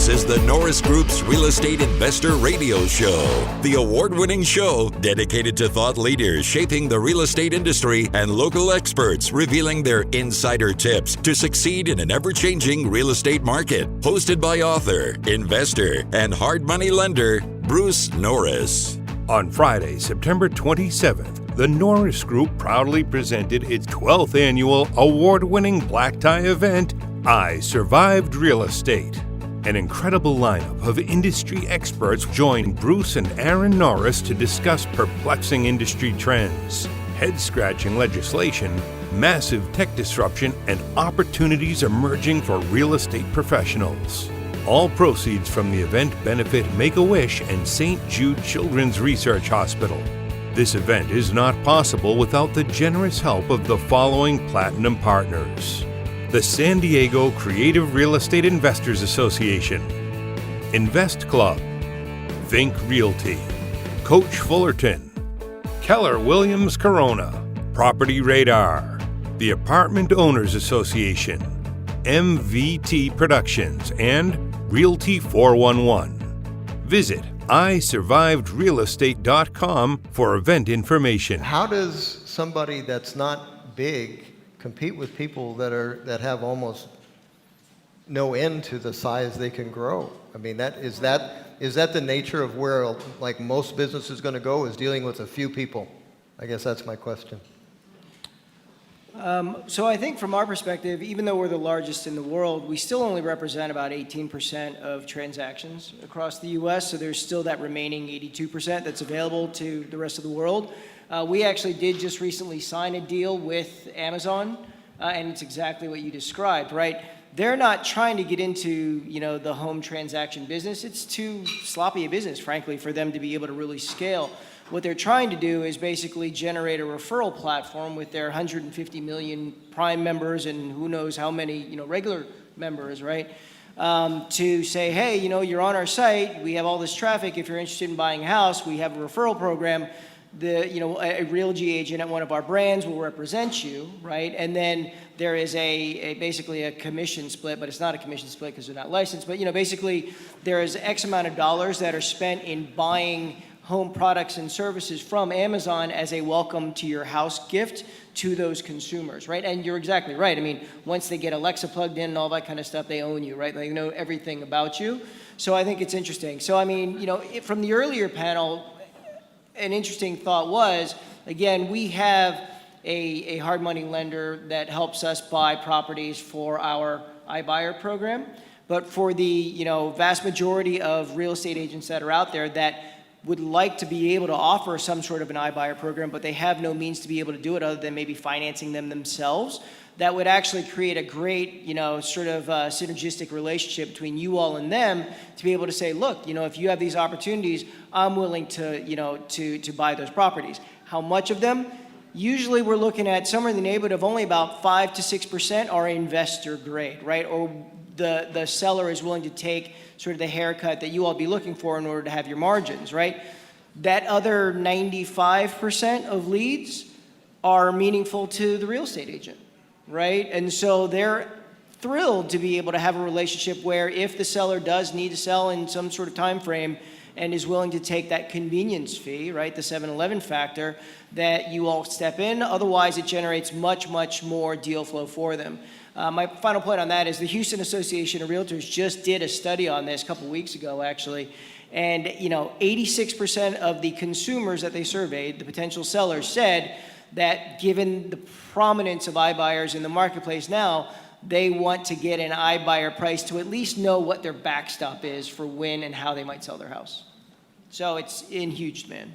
This is the Norris Group's Real Estate Investor Radio Show, the award-winning show dedicated to thought leaders shaping the real estate industry and local experts revealing their insider tips to succeed in an ever-changing real estate market. Hosted by author, investor, and hard money lender, Bruce Norris. On Friday, September 27th, the Norris Group proudly presented its 12th annual award-winning black tie event, I Survived Real Estate. An incredible lineup of industry experts joined Bruce and Aaron Norris to discuss perplexing industry trends, head-scratching legislation, massive tech disruption, and opportunities emerging for real estate professionals. All proceeds from the event benefit Make-A-Wish and St. Jude Children's Research Hospital. This event is not possible without the generous help of the following platinum partners: the San Diego Creative Real Estate Investors Association, InvestClub, ThinkRealty, Coach Fullerton, Keller Williams Corona, PropertyRadar, the Apartment Owners Association, MVT Productions, and Realty 411. Visit isurvivedrealestate.com for event information. How does somebody that's not big compete with people that have almost no end to the size they can grow? I mean, is that the nature of where like most business is going to go, is dealing with a few people? I guess that's my question. So I think from our perspective, even though we're the largest in the world, we still only represent about 18% of transactions across the U.S., so there's still that remaining 82% that's available to the rest of the world. We actually did just recently sign a deal with Amazon, and it's exactly what you described, right? They're not trying to get into, the home transaction business. It's too sloppy a business, frankly, for them to be able to really scale. What they're trying to do is basically generate a referral platform with their 150 million Prime members and who knows how many, regular members, right? To say, hey, you're on our site. We have all this traffic. If you're interested in buying a house, we have a referral program. A Realty agent at one of our brands will represent you, right? And then there is basically a commission split, but it's not a commission split because they're not licensed. But basically there is X amount of dollars that are spent in buying home products and services from Amazon as a welcome to your house gift to those consumers, right? And you're exactly right. I mean, once they get Alexa plugged in and all that kind of stuff, they own you, right? They know everything about you. So I think it's interesting. So I mean, from the earlier panel, an interesting thought was, again, we have a hard money lender that helps us buy properties for our iBuyer program. But for the vast majority of real estate agents that are out there that would like to be able to offer some sort of an iBuyer program, but they have no means to be able to do it other than maybe financing them themselves, that would actually create a great, sort of synergistic relationship between you all and them to be able to say, look, if you have these opportunities, I'm willing to, to buy those properties. How much of them? Usually we're looking at somewhere in the neighborhood of only about 5 to 6% are investor grade, right? Or the seller is willing to take sort of the haircut that you all be looking for in order to have your margins, right? That other 95% of leads are meaningful to the real estate agent, right? And so they're thrilled to be able to have a relationship where if the seller does need to sell in some sort of time frame and is willing to take that convenience fee, right, the 7-Eleven factor, that you all step in. Otherwise, it generates much, much more deal flow for them. My final point on that is the Houston Association of Realtors just did a study on this a couple weeks ago, actually. And 86% of the consumers that they surveyed, the potential sellers, said that given the prominence of iBuyers in the marketplace now, they want to get an iBuyer price to at least know what their backstop is for when and how they might sell their house. So it's in huge demand.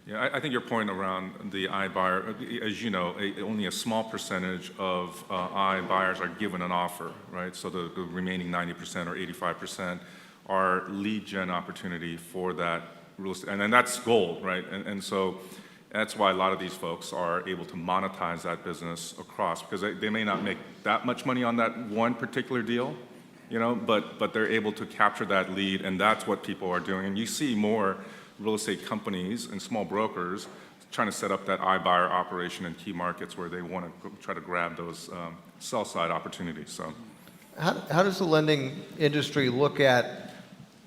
Yeah, I think your point around the iBuyer, as you know, only a small percentage of iBuyers are given an offer, right? So the remaining 90% or 85% are lead gen opportunity for that real estate, and that's gold, right? And so that's why a lot of these folks are able to monetize that business across, because they may not make that much money on that one particular deal, but they're able to capture that lead, and that's what people are doing. And you see more real estate companies and small brokers trying to set up that iBuyer operation in key markets where they want to try to grab those sell-side opportunities. So, how does the lending industry look at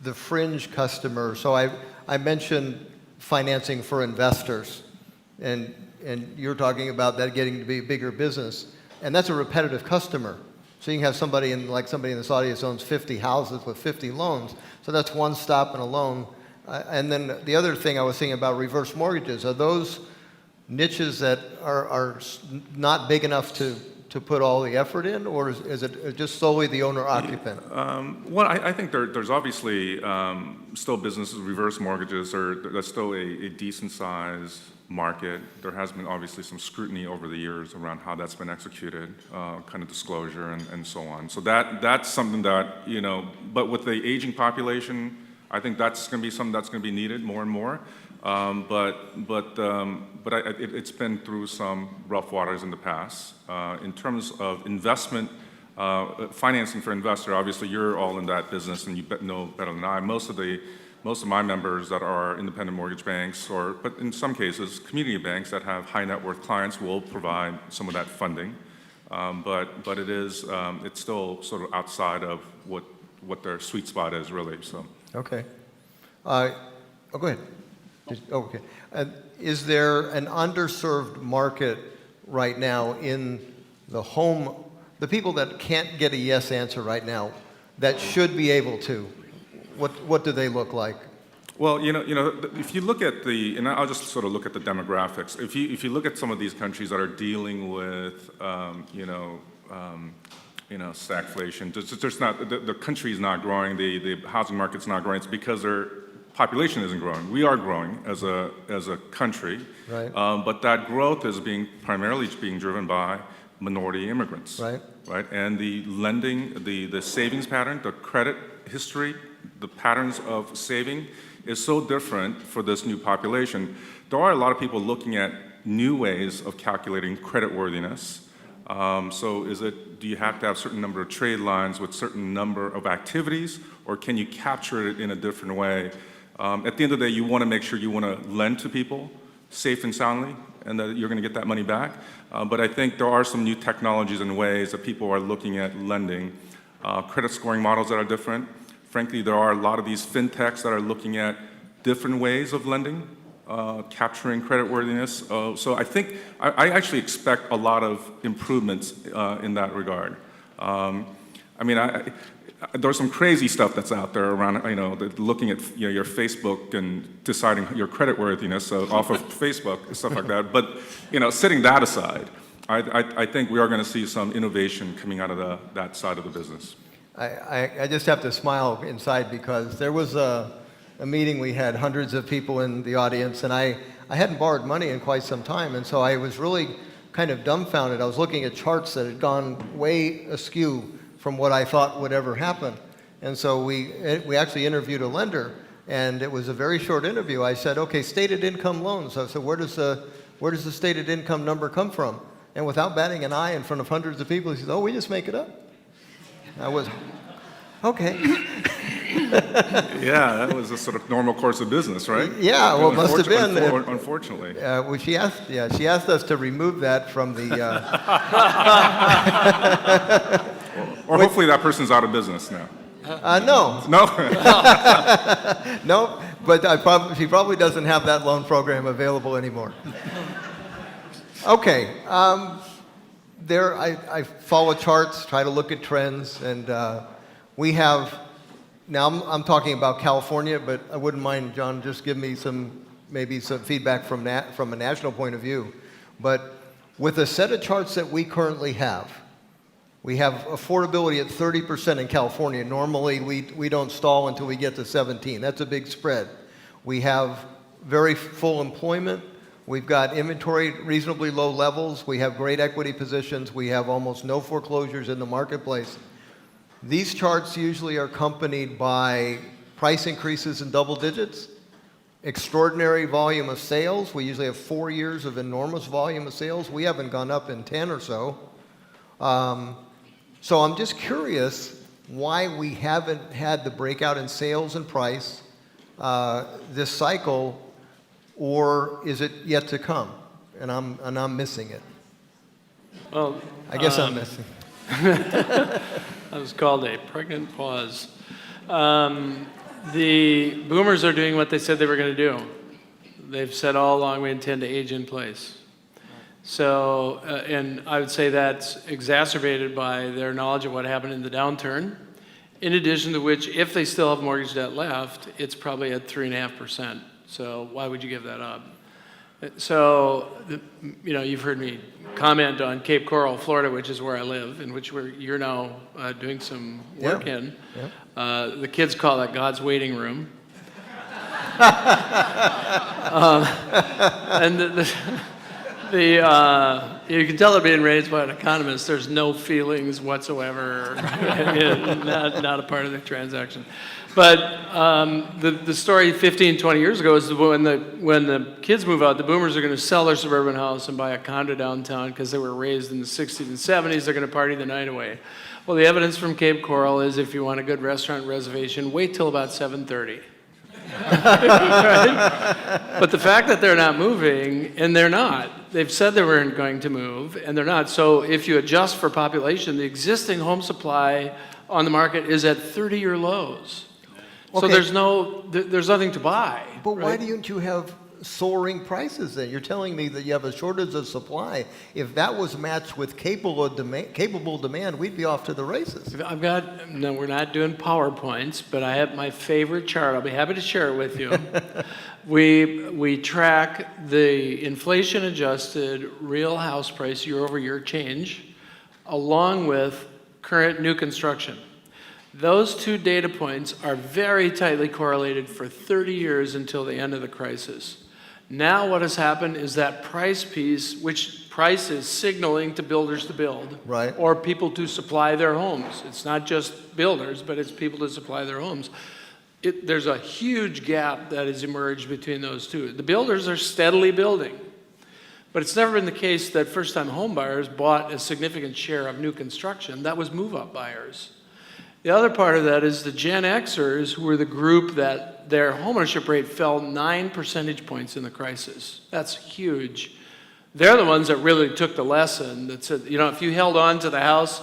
the fringe customer? So I mentioned financing for investors, and you're talking about that getting to be a bigger business, and that's a repetitive customer. So you can have somebody in this audience owns 50 houses with 50 loans, so that's one stop and a loan. And then the other thing I was thinking about reverse mortgages, are those niches that are not big enough to put all the effort in, or is it just solely the owner-occupant? Well, I think there's obviously still businesses, reverse mortgages, that's still a decent size market. There has been obviously some scrutiny over the years around how that's been executed, kind of disclosure and so on. So that's something that, but with the aging population, I think that's going to be something that's going to be needed more and more. It's been through some rough waters in the past. In terms of investment, financing for investor, obviously you're all in that business and you know better than I. Most of my members that are independent mortgage banks, but in some cases, community banks that have high net worth clients will provide some of that funding. But it's still sort of outside of what their sweet spot is really. So. Okay. Go ahead. Okay. Is there an underserved market right now in the people that can't get a yes answer right now, that should be able to? What do they look like? Well, if you look at and I'll just sort of look at the demographics. If you look at some of these countries that are dealing with, stagflation, the country is not growing, the housing market's not growing. It's because their population isn't growing. We are growing as a country, right. But that growth is primarily being driven by minority immigrants, right? And the lending, the savings pattern, the credit history, the patterns of saving is so different for this new population. There are a lot of people looking at new ways of calculating creditworthiness. So do you have to have a certain number of trade lines with certain number of activities, or can you capture it in a different way? At the end of the day, you want to make sure you want to lend to people safe and soundly, and that you're going to get that money back. But I think there are some new technologies and ways that people are looking at lending. Credit scoring models that are different. Frankly, there are a lot of these fintechs that are looking at different ways of lending, capturing creditworthiness. So I think I actually expect a lot of improvements in that regard. There's some crazy stuff that's out there around, looking at your Facebook and deciding your creditworthiness off of Facebook and stuff like that. But setting that aside, I think we are going to see some innovation coming out of that side of the business. I just have to smile inside because there was a meeting, we had hundreds of people in the audience, and I hadn't borrowed money in quite some time, and so I was really kind of dumbfounded. I was looking at charts that had gone way askew from what I thought would ever happen. And so we actually interviewed a lender, and it was a very short interview. I said, okay, stated income loans. I said, where does the stated income number come from? And without batting an eye in front of hundreds of people, he says, oh, we just make it up. I was, okay. Yeah, that was a sort of normal course of business, right? Yeah, well, it must have been. Unfortunately. Well, she asked us to remove that from the. Or hopefully that person's out of business now. No. No. No, but she probably doesn't have that loan program available anymore. Okay. I follow charts, try to look at trends, and we have. Now I'm talking about California, but I wouldn't mind, John, just give me maybe some feedback from a national point of view. But with a set of charts that we currently have, we have affordability at 30% in California. Normally, we don't stall until we get to 17. That's a big spread. We have very full employment. We've got inventory at reasonably low levels. We have great equity positions. We have almost no foreclosures in the marketplace. These charts usually are accompanied by price increases in double digits, extraordinary volume of sales. We usually have 4 years of enormous volume of sales. We haven't gone up in 10 or so. So I'm just curious why we haven't had the breakout in sales and price this cycle, or is it yet to come? And I'm missing it. Well, I guess I'm missing. That was called a pregnant pause. The boomers are doing what they said they were going to do. They've said all along we intend to age in place. So, and I would say that's exacerbated by their knowledge of what happened in the downturn. In addition to which, if they still have mortgage debt left, it's probably at 3.5%. So why would you give that up? So, you know, you've heard me comment on Cape Coral, Florida, which is where I live, and which you're now doing some work in. Yeah. The kids call that God's waiting room. And you can tell they're being raised by an economist. There's no feelings whatsoever, not a part of the transaction. But the story 15, 20 years ago is when the kids move out, the boomers are going to sell their suburban house and buy a condo downtown because they were raised in the 60s and 70s. They're going to party the night away. Well, the evidence from Cape Coral is if you want a good restaurant reservation, wait till about 7:30. Right? But the fact that they're not moving, and they're not, they've said they weren't going to move, and they're not. So if you adjust for population, the existing home supply on the market is at 30-year lows. Okay. So there's nothing to buy. But right? Why don't you have soaring prices then? You're telling me that you have a shortage of supply. If that was matched with capable demand, we'd be off to the races. No, we're not doing PowerPoints, but I have my favorite chart. I'll be happy to share it with you. We track the inflation-adjusted real house price year-over-year change, along with current new construction. Those two data points are very tightly correlated for 30 years until the end of the crisis. Now what has happened is that price piece, which price is signaling to builders to build, right, or people to supply their homes. It's not just builders, but it's people to supply their homes. There's a huge gap that has emerged between those two. The builders are steadily building, but it's never been the case that first-time home buyers bought a significant share of new construction. That was move-up buyers. The other part of that is the Gen Xers, who were the group that their homeownership rate fell 9 percentage points in the crisis. That's huge. They're the ones that really took the lesson that said, you know, if you held on to the house,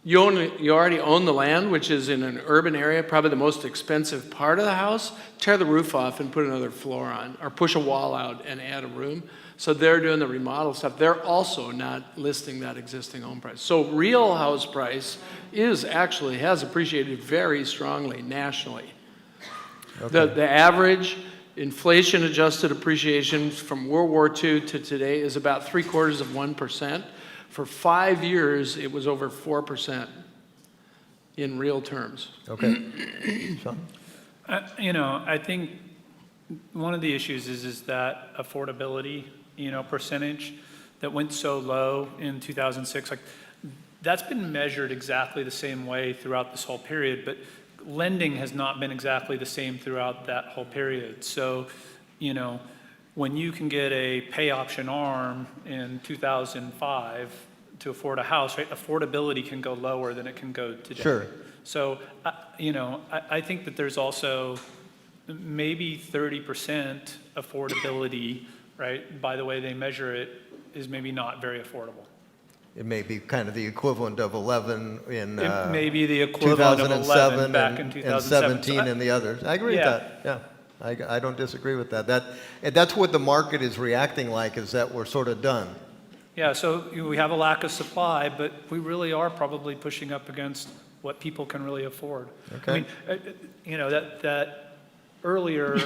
you already own the land, which is in an urban area, probably the most expensive part of the house. Tear the roof off and put another floor on, or push a wall out and add a room. So they're doing the remodel stuff. They're also not listing that existing home price. So real house price has appreciated very strongly nationally. Okay. The average inflation-adjusted appreciation from World War II to today is about 0.75%. For 5 years, it was over 4% in real terms. Okay. Sean? I think one of the issues is that affordability, percentage that went so low in 2006. Like, that's been measured exactly the same way throughout this whole period, but lending has not been exactly the same throughout that whole period. So, when you can get a pay option ARM in 2005 to afford a house, right, affordability can go lower than it can go today. Sure. So, I think that there's also maybe 30% affordability, right, by the way they measure it, is maybe not very affordable. It may be kind of the equivalent of 11 in it may be the equivalent of 11 back in 2007. And 17 in the others. I agree with that. Yeah, I don't disagree with that. That's what the market is reacting like, is that we're sort of done. Yeah, so we have a lack of supply, but we really are probably pushing up against what people can really afford. Okay. I mean, that earlier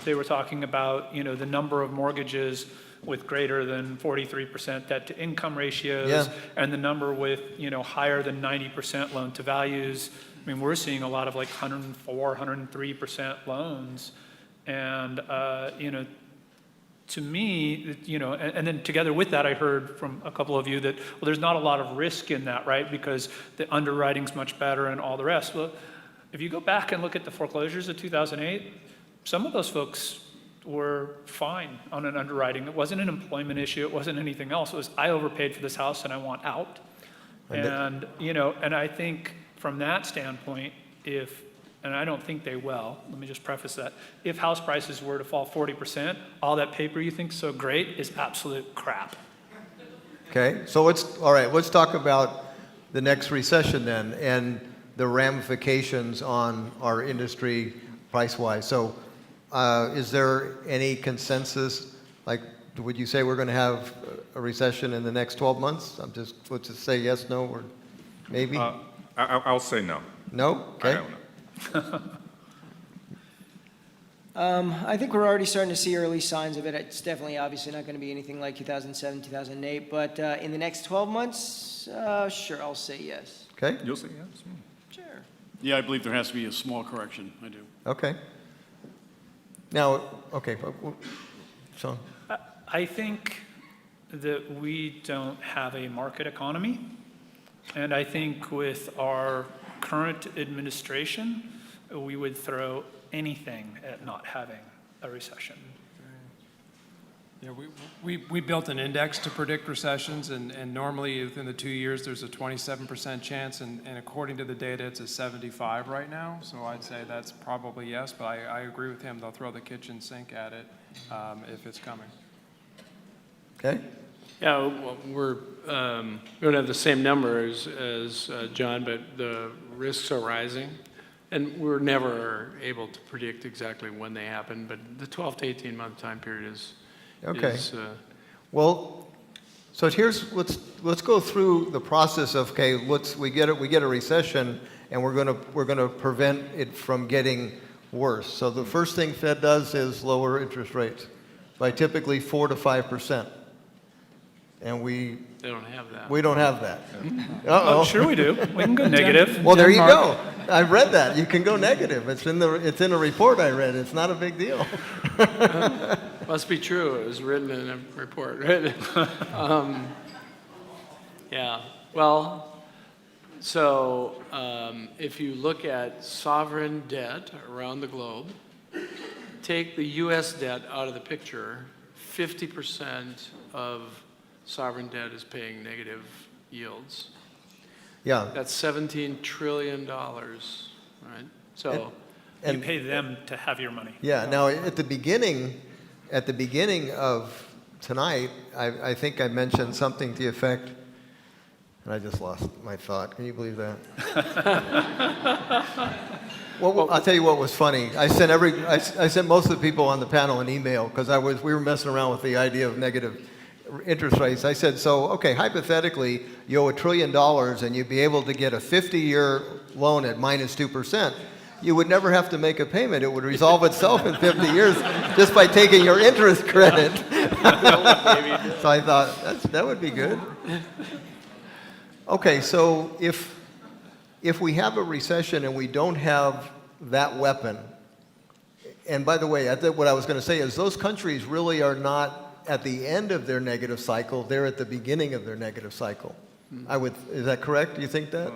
they were talking about, the number of mortgages with greater than 43% debt to income ratios, and the number with, higher than 90% loan to values. I mean, we're seeing a lot of like 104, 103% loans. And, to me, and then together with that, I heard from a couple of you that, well, there's not a lot of risk in that, right? Because the underwriting's much better and all the rest. Well, if you go back and look at the foreclosures of 2008, some of those folks were fine on an underwriting. It wasn't an employment issue. It wasn't anything else. It was, I overpaid for this house and I want out. And, and I think from that standpoint, and I don't think they will, let me just preface that, if house prices were to fall 40%, all that paper you think is so great is absolute crap. Okay, so let's talk about the next recession then, and the ramifications on our industry price-wise. So is there any consensus, like, would you say we're going to have a recession in the next 12 months? Let's just say yes, no, or maybe? I'll say no. No? Okay. I don't know. I think we're already starting to see early signs of it. It's definitely, obviously, not going to be anything like 2007, 2008. But in the next 12 months, sure, I'll say yes. Okay. You'll say yes. Sure. Yeah, I believe there has to be a small correction. I do. Okay. Now, okay, Sean. I think that we don't have a market economy. And I think with our current administration, we would throw anything at not having a recession. Yeah, we built an index to predict recessions, and normally within the 2 years there's a 27% chance, and according to the data it's a 75 right now. So I'd say that's probably yes, but I agree with him. They'll throw the kitchen sink at it if it's coming. Okay. Yeah, well, we don't have the same numbers as John, but the risks are rising. And we're never able to predict exactly when they happen, but the 12 to 18 month time period is. Okay. Well, so let's go through the process of, okay, we get a recession, and we're gonna prevent it from getting worse. So the first thing Fed does is lower interest rates by typically 4 to 5%, and They don't have that. we don't have that. Oh, sure we do. We can go negative. Well, there you go. I read that. You can go negative. It's in a report I read. It's not a big deal. Must be true. It was written in a report, right? Yeah. Well, so if you look at sovereign debt around the globe, take the U.S. debt out of the picture, 50% of sovereign debt is paying negative yields. Yeah. That's $17 trillion, right? So. You pay them to have your money. Yeah. Now, at the beginning of tonight, I think I mentioned something to the effect, and I just lost my thought. Can you believe that? Well, I'll tell you what was funny. I sent most of the people on the panel an email because we were messing around with the idea of negative interest rates. I said, so, okay, hypothetically, you owe $1 trillion and you'd be able to get a 50-year loan at minus 2%. You would never have to make a payment. It would resolve itself in 50 years just by taking your interest credit. So I thought, that would be good. Okay, so if we have a recession and we don't have that weapon, and by the way, what I was going to say is those countries really are not at the end of their negative cycle, they're at the beginning of their negative cycle. Is that correct? Do you think that?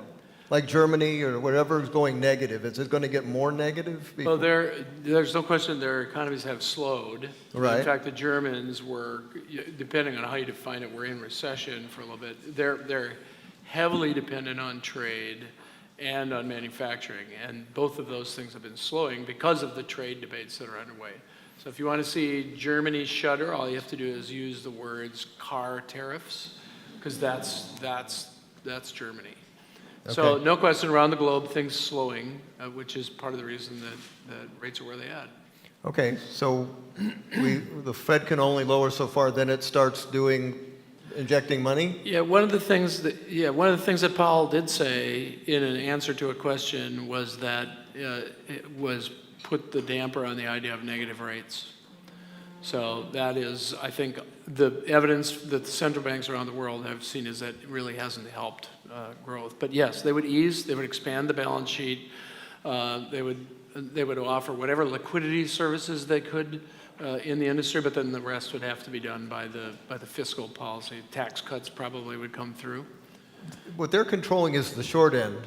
Like Germany or whatever is going negative, is it going to get more negative? Well, there's no question their economies have slowed. Right. In fact, the Germans were, depending on how you define it, were in recession for a little bit. They're heavily dependent on trade and on manufacturing, and both of those things have been slowing because of the trade debates that are underway. So if you want to see Germany shudder, all you have to do is use the words car tariffs, because that's Germany. Okay. So no question, around the globe, things slowing, which is part of the reason that rates are where they are. Okay, so the Fed can only lower so far, then it starts injecting money? Yeah, one of the things that Powell did say in an answer to a question was that it was put the damper on the idea of negative rates. So that is, I think, the evidence that the central banks around the world have seen is that it really hasn't helped growth. But yes, they would expand the balance sheet. They would offer whatever liquidity services they could in the industry, but then the rest would have to be done by the fiscal policy. Tax cuts probably would come through. What they're controlling is the short end,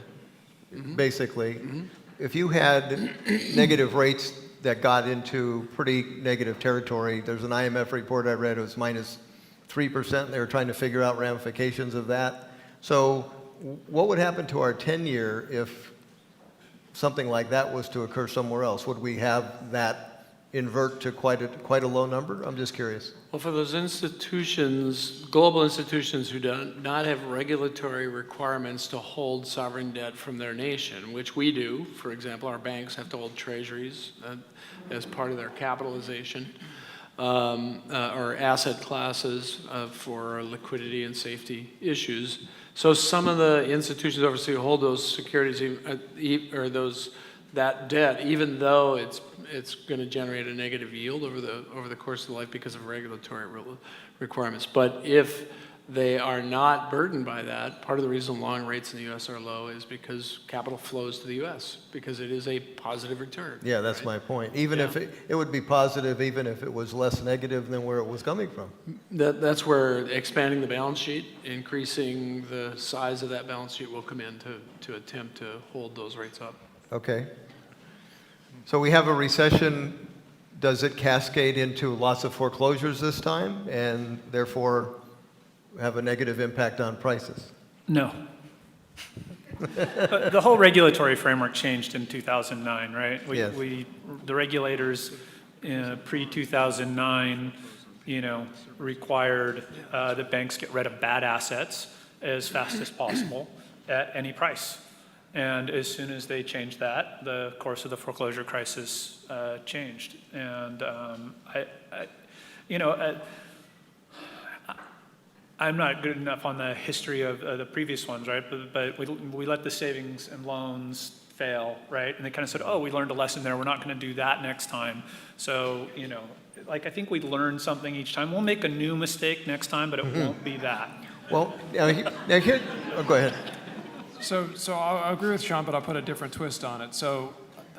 basically. If you had negative rates that got into pretty negative territory, there's an IMF report I read, it was minus 3%. They were trying to figure out ramifications of that. So what would happen to our 10-year if something like that was to occur somewhere else? Would we have that invert to quite a low number? I'm just curious. Well, for those institutions, global institutions who do not have regulatory requirements to hold sovereign debt from their nation, which we do, for example, our banks have to hold treasuries as part of their capitalization, or asset classes for liquidity and safety issues. So some of the institutions overseas hold those securities or that debt, even though it's going to generate a negative yield over the course of life because of regulatory requirements. But if they are not burdened by that, part of the reason long rates in the U.S. are low is because capital flows to the U.S. because it is a positive return. Yeah, that's my point. Even if it would be positive, even if it was less negative than where it was coming from. That's where expanding the balance sheet, increasing the size of that balance sheet will come in to attempt to hold those rates up. Okay. So we have a recession. Does it cascade into lots of foreclosures this time and therefore have a negative impact on prices? No. The whole regulatory framework changed in 2009, right? Yes. The regulators pre-2009, required that banks get rid of bad assets as fast as possible at any price. And as soon as they changed that, the course of the foreclosure crisis changed. And I'm not good enough on the history of the previous ones, right? But we let the savings and loans fail, right? And they kind of said, oh, we learned a lesson there. We're not going to do that next time. So, I think we learn something each time. We'll make a new mistake next time, but it won't be that. Well, now here, go ahead. So I'll agree with Sean, but I'll put a different twist on it. So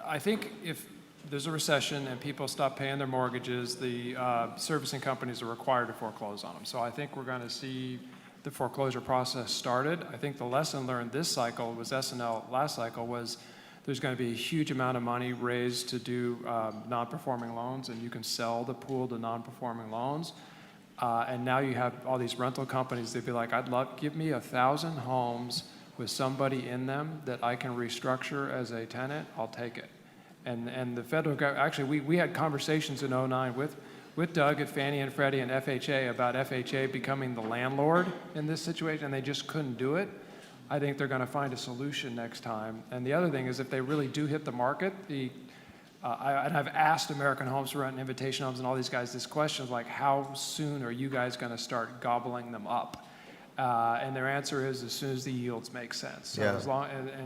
I think if there's a recession and people stop paying their mortgages, the servicing companies are required to foreclose on them. So I think we're going to see the foreclosure process started. I think the lesson learned this cycle was SNL last cycle was there's going to be a huge amount of money raised to do non-performing loans, and you can sell the pool to non-performing loans. And now you have all these rental companies. They'd be like, give me 1,000 homes with somebody in them that I can restructure as a tenant, I'll take it. And the federal government, actually, we had conversations in 2009 with Doug at Fannie and Freddie and FHA about FHA becoming the landlord in this situation, and they just couldn't do it. I think they're going to find a solution next time. And the other thing is if they really do hit the market, and I've asked American Homes for Rent and Invitation Homes and all these guys this question, like how soon are you guys going to start gobbling them up? And their answer is as soon as the yields make sense. So yeah.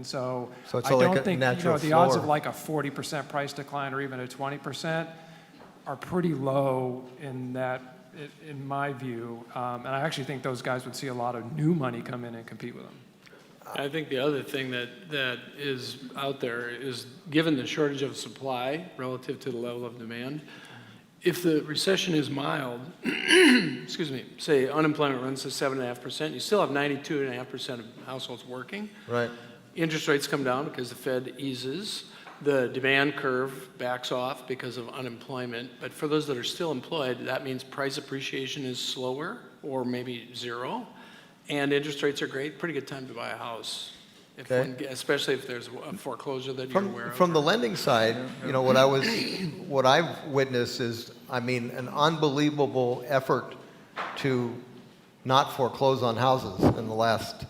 So it's I like don't a think natural the odds of floor. like a 40% price decline or even a 20% are pretty low in my view. And I actually think those guys would see a lot of new money come in and compete with them. I think the other thing that is out there is given the shortage of supply relative to the level of demand, if the recession is mild, excuse me, say unemployment runs to 7.5%, you still have 92.5% of households working. Right. Interest rates come down because the Fed eases. The demand curve backs off because of unemployment. But for those that are still employed, that means price appreciation is slower or maybe zero. And interest rates are great. Pretty good time to buy a house. Especially if there's a foreclosure that you're aware of. From the lending side, what I've witnessed is, an unbelievable effort to not foreclose on houses in the last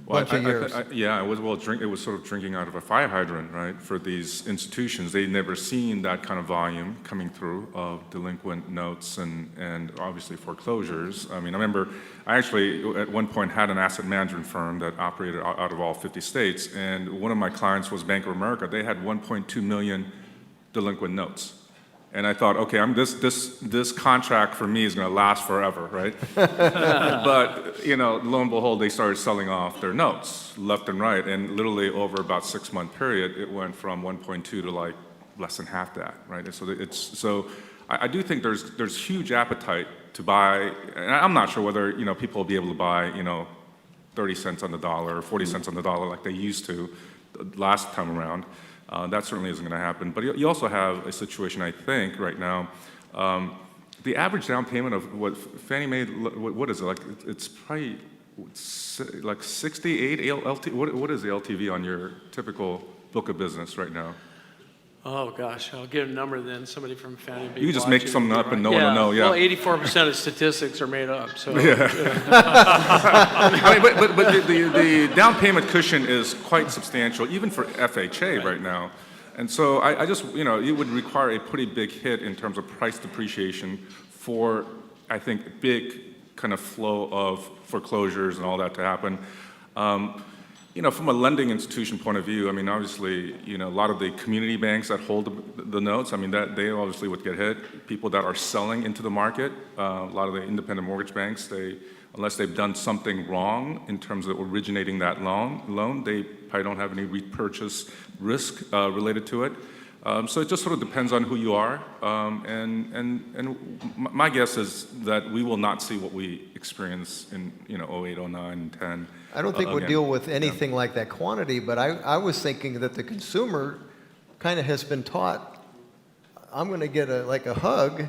bunch of years. It was sort of drinking out of a fire hydrant, right? For these institutions, they'd never seen that kind of volume coming through of delinquent notes and obviously foreclosures. I remember I actually at one point had an asset management firm that operated out of all 50 states, and one of my clients was Bank of America. They had 1.2 million delinquent notes. And I thought, okay, this contract for me is going to last forever, right? But lo and behold, they started selling off their notes left and right, and literally over about 6-month period, it went from 1.2 to like less than half that, right? And so I do think there's huge appetite to buy, and I'm not sure whether people will be able to buy 30 cents on the dollar or 40 cents on the dollar like they used to last time around. That certainly isn't going to happen. But you also have a situation, I think, right now. The average down payment of what Fannie made, what is it? Like, it's probably like 68 LTV. What is the LTV on your typical book of business right now? Oh, gosh, I'll get a number then, somebody from Fannie Mae. You just make something up and no one will know, yeah. Well, 84% of statistics are made up, so. I mean, but the down payment cushion is quite substantial, even for FHA right now. And so I just, it would require a pretty big hit in terms of price depreciation for, I think, big kind of flow of foreclosures and all that to happen. From a lending institution point of view, I mean, obviously, a lot of the community banks that hold the notes, I mean, that they obviously would get hit. People that are selling into the market, a lot of the independent mortgage banks, unless they've done something wrong in terms of originating that loan, they probably don't have any repurchase risk related to it. So it just sort of depends on who you are. And my guess is that we will not see what we experienced in 08, 09, and 10. I don't think we'll deal with anything like that quantity, but I was thinking that the consumer kind of has been taught, I'm going to get a hug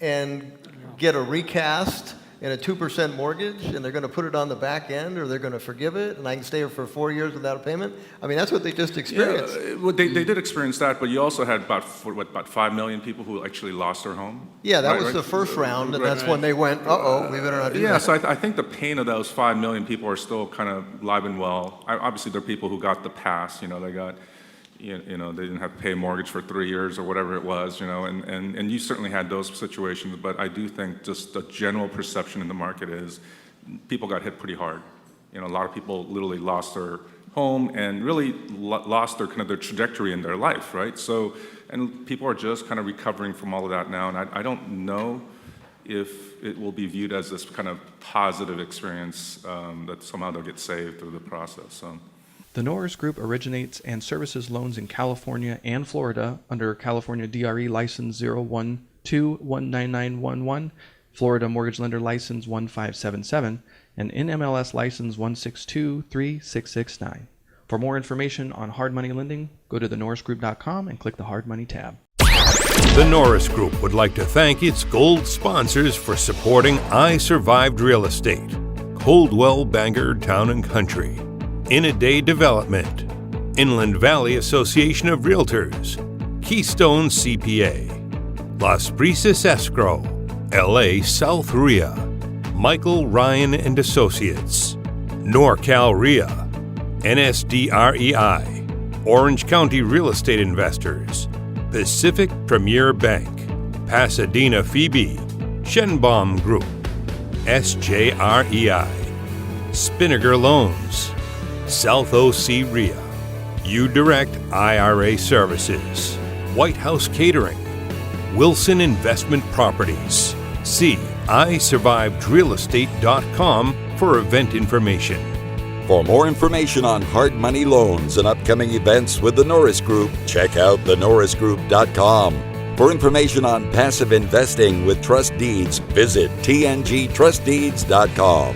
and get a recast and a 2% mortgage, and they're going to put it on the back end, or they're going to forgive it, and I can stay here for 4 years without a payment. I mean, that's what they just experienced. Yeah, well, they did experience that, but you also had about 5 million people who actually lost their home. Yeah, that was the first round, and that's when they went, we better not do that. Yeah, so I think the pain of those 5 million people are still kind of alive and well. Obviously, there are people who got the pass, they got, they didn't have to pay a mortgage for 3 years or whatever it was, and you certainly had those situations, but I do think just the general perception in the market is people got hit pretty hard. A lot of people literally lost their home and really lost their trajectory in their life, right? So, and people are just kind of recovering from all of that now, and I don't know if it will be viewed as this kind of positive experience that somehow they'll get saved through the process. So. The Norris Group originates and services loans in California and Florida under California DRE License 012-19911, Florida Mortgage Lender License 1577, and NMLS License 1623669. For more information on hard money lending, go to thenorrisgroup.com and click the Hard Money tab. The Norris Group would like to thank its gold sponsors for supporting I Survived Real Estate: Coldwell Banker Town and Country, In a Day Development, Inland Valley Association of Realtors, Keystone CPA, Las Brisas Escrow, LA South RIA, Michael Ryan and Associates, NorCal RIA, NSDREI, Orange County Real Estate Investors, Pacific Premier Bank, Pasadena Phoebe, Shenbaum Group, SJREI, Spinnaker Loans, South OC RIA, U-Direct IRA Services, White House Catering, Wilson Investment Properties. See isurvivedrealestate.com for event information. For more information on hard money loans and upcoming events with the Norris Group, check out thenorrisgroup.com. For information on passive investing with trust deeds, visit tngtrustdeeds.com.